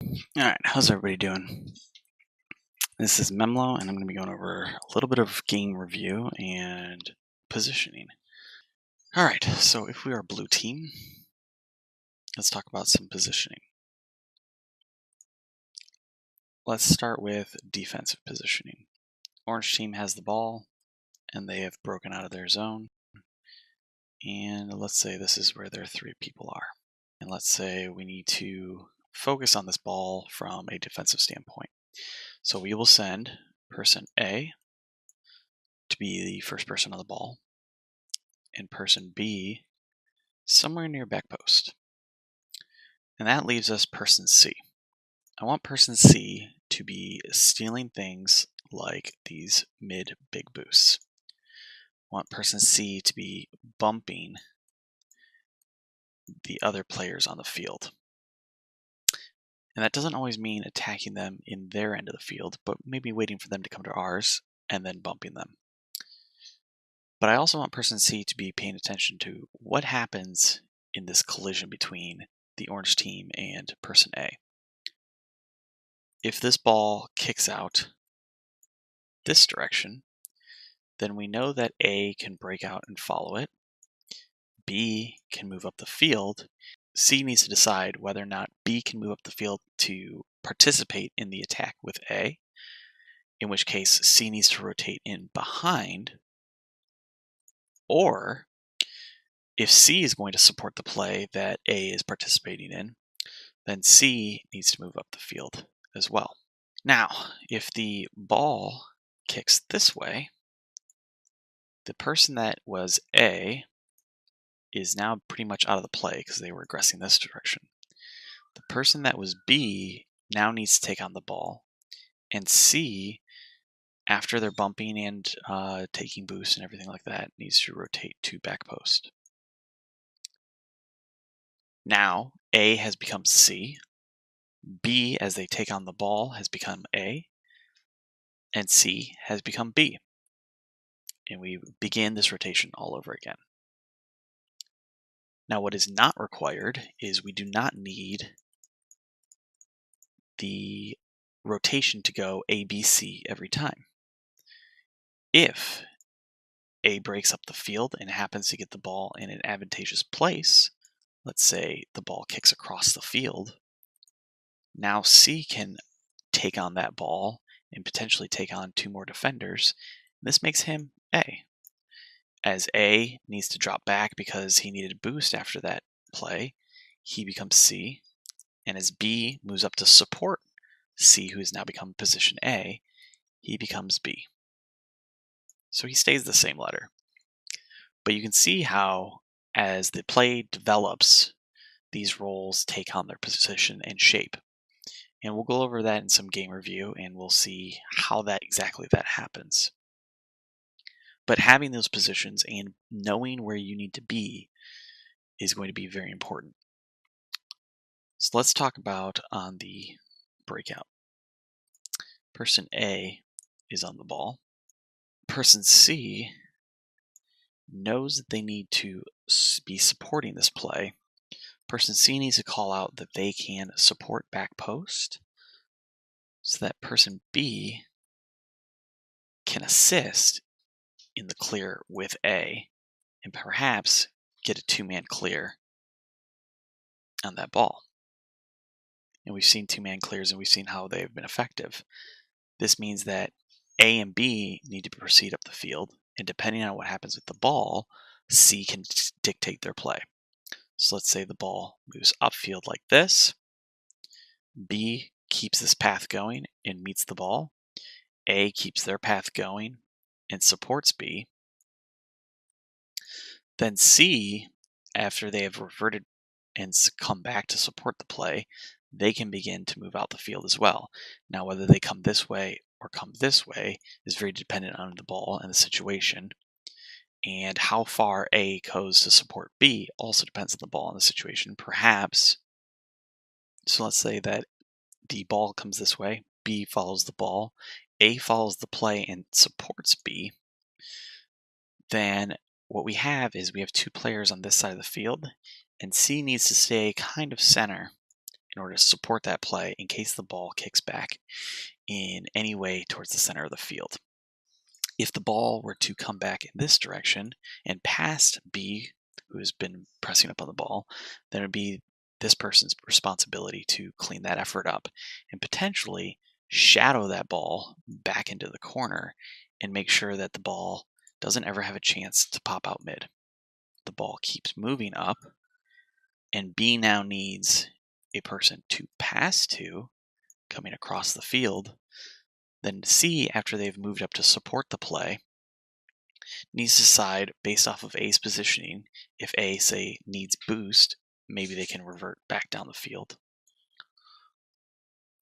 Alright, how's everybody doing? This is Memlo, and I'm going to be going over a little bit of game review and positioning. Alright, so if we are blue team, let's talk about some positioning. Let's start with defensive positioning. Orange team has the ball, and they have broken out of their zone. And let's say this is where their three people are. And let's say we need to focus on this ball from a defensive standpoint. So we will send person A to be the first person on the ball, and person B somewhere near back post. And that leaves us person C. I want person C to be stealing things like these mid big boosts. I want person C to be bumping the other players on the field. And that doesn't always mean attacking them in their end of the field, but maybe waiting for them to come to ours and then bumping them. But I also want person C to be paying attention to what happens in this collision between the orange team and person A. If this ball kicks out this direction, then we know that A can break out and follow it. B can move up the field. C needs to decide whether or not B can move up the field to participate in the attack with A, in which case C needs to rotate in behind. Or if C is going to support the play that A is participating in, then C needs to move up the field as well. Now, if the ball kicks this way, the person that was A is now pretty much out of the play because they were aggressing this direction. The person that was B now needs to take on the ball, and C, after they're bumping and taking boosts and everything like that, needs to rotate to back post. Now, A has become C, B, as they take on the ball, has become A, and C has become B. And we begin this rotation all over again. Now, what is not required is we do not need the rotation to go A, B, C every time. If A breaks up the field and happens to get the ball in an advantageous place, let's say the ball kicks across the field, now C can take on that ball and potentially take on two more defenders. This makes him A. As A needs to drop back because he needed a boost after that play, he becomes C. And as B moves up to support C, who has now become position A, he becomes B. So he stays the same letter. But you can see how, as the play develops, these roles take on their position and shape. And we'll go over that in some game review, and we'll see how that exactly that happens. But having those positions and knowing where you need to be is going to be very important. So let's talk about on the breakout. Person A is on the ball. Person C knows that they need to be supporting this play. Person C needs to call out that they can support back post so that person B can assist in the clear with A and perhaps get a two-man clear on that ball. And we've seen two-man clears and we've seen how they've been effective. This means that A and B need to proceed up the field, and depending on what happens with the ball, C can dictate their play. So let's say the ball moves upfield like this. B keeps this path going and meets the ball. A keeps their path going and supports B. Then C, after they have reverted and come back to support the play, they can begin to move out the field as well. Now, whether they come this way or come this way is very dependent on the ball and the situation. And how far A goes to support B also depends on the ball and the situation. Perhaps, so let's say that the ball comes this way, B follows the ball, A follows the play and supports B. Then what we have is we have two players on this side of the field, and C needs to stay kind of center in order to support that play in case the ball kicks back in any way towards the center of the field. If the ball were to come back in this direction and past B, who has been pressing up on the ball, then it would be this person's responsibility to clean that effort up and potentially shadow that ball back into the corner and make sure that the ball doesn't ever have a chance to pop out mid. The ball keeps moving up, and B now needs a person to pass to coming across the field. Then C, after they've moved up to support the play, needs to decide based off of A's positioning. If A, say, needs boost, maybe they can revert back down the field.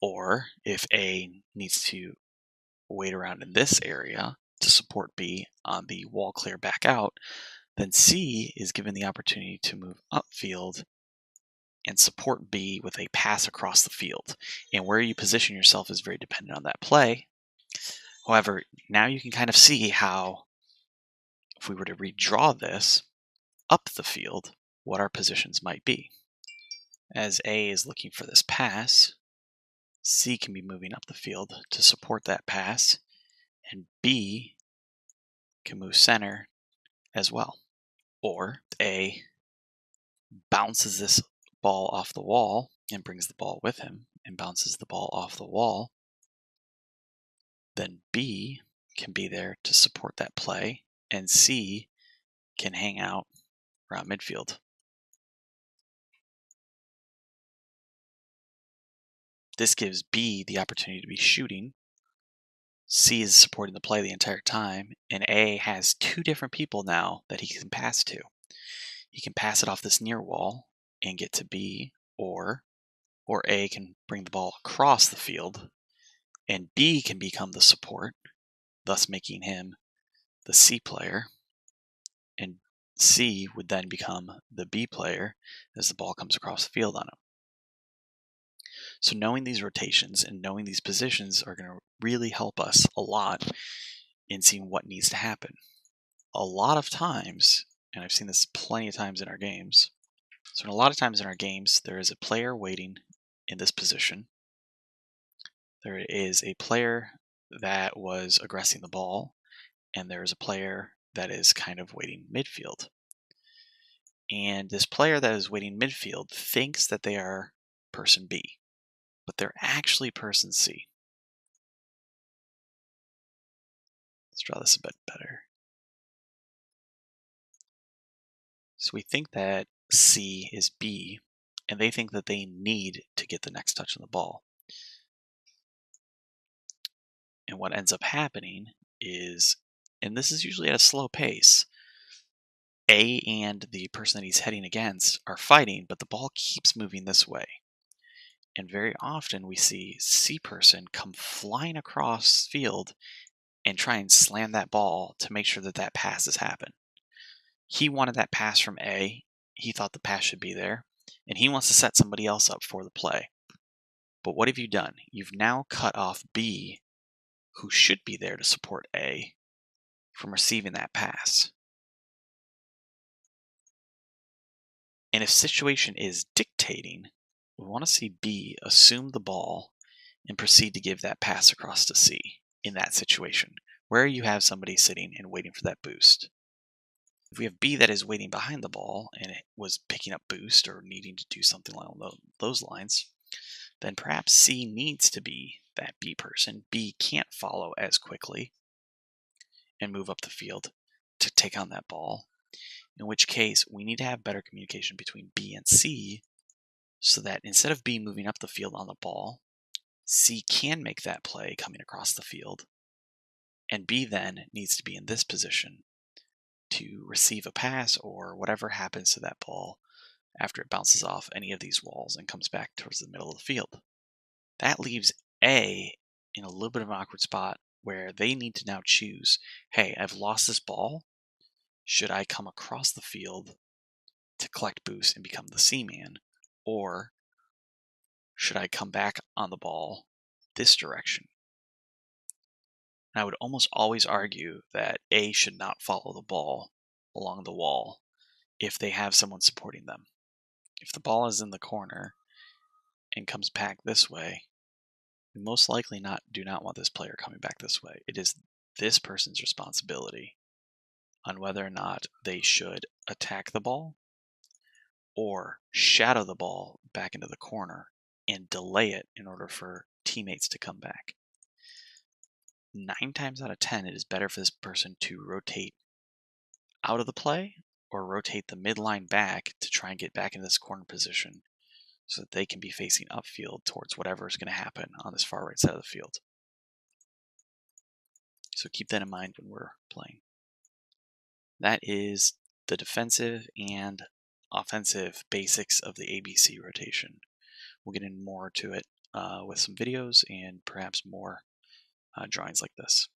Or if A needs to wait around in this area to support B on the wall clear back out, then C is given the opportunity to move upfield and support B with a pass across the field. And where you position yourself is very dependent on that play. However, now you can kind of see how, if we were to redraw this up the field, what our positions might be. As A is looking for this pass, C can be moving up the field to support that pass, and B can move center as well. Or A bounces this ball off the wall and brings the ball with him and bounces the ball off the wall. Then B can be there to support that play, and C can hang out around midfield. This gives B the opportunity to be shooting. C is supporting the play the entire time, and A has two different people now that he can pass to. He can pass it off this near wall and get to B, or A can bring the ball across the field, and B can become the support, thus making him the C player, and C would then become the B player as the ball comes across the field on him. So knowing these rotations and knowing these positions are going to really help us a lot in seeing what needs to happen. A lot of times, and I've seen this plenty of times in our games, so a lot of times in our games, there is a player waiting in this position. There is a player that was aggressing the ball, and there is a player that is kind of waiting midfield. And this player that is waiting midfield thinks that they are person B, but they're actually person C. Let's draw this a bit better. So we think that C is B, and they think that they need to get the next touch on the ball. And what ends up happening is, and this is usually at a slow pace, A and the person that he's heading against are fighting, but the ball keeps moving this way. And very often we see C person come flying across field and try and slam that ball to make sure that that pass has happened. He wanted that pass from A. He thought the pass should be there, and he wants to set somebody else up for the play. But what have you done? You've now cut off B, who should be there to support A, from receiving that pass. And if situation is dictating, we want to see B assume the ball and proceed to give that pass across to C in that situation, where you have somebody sitting and waiting for that boost. If we have B that is waiting behind the ball and it was picking up boost or needing to do something along those lines, then perhaps C needs to be that B person. B can't follow as quickly and move up the field to take on that ball, in which case we need to have better communication between B and C so that instead of B moving up the field on the ball, C can make that play coming across the field, and B then needs to be in this position to receive a pass or whatever happens to that ball after it bounces off any of these walls and comes back towards the middle of the field. That leaves A in a little bit of an awkward spot where they need to now choose, hey, I've lost this ball. Should I come across the field to collect boost and become the C-man? Or should I come back on the ball this direction? And I would almost always argue that A should not follow the ball along the wall if they have someone supporting them. If the ball is in the corner and comes back this way, we most likely do not want this player coming back this way. It is this person's responsibility on whether or not they should attack the ball or shadow the ball back into the corner and delay it in order for teammates to come back. 9 times out of 10, it is better for this person to rotate out of the play or rotate the midline back to try and get back into this corner position so that they can be facing upfield towards whatever is going to happen on this far right side of the field. So keep that in mind when we're playing. That is the defensive and offensive basics of the ABC rotation. We'll get in more to it with some videos and perhaps more drawings like this.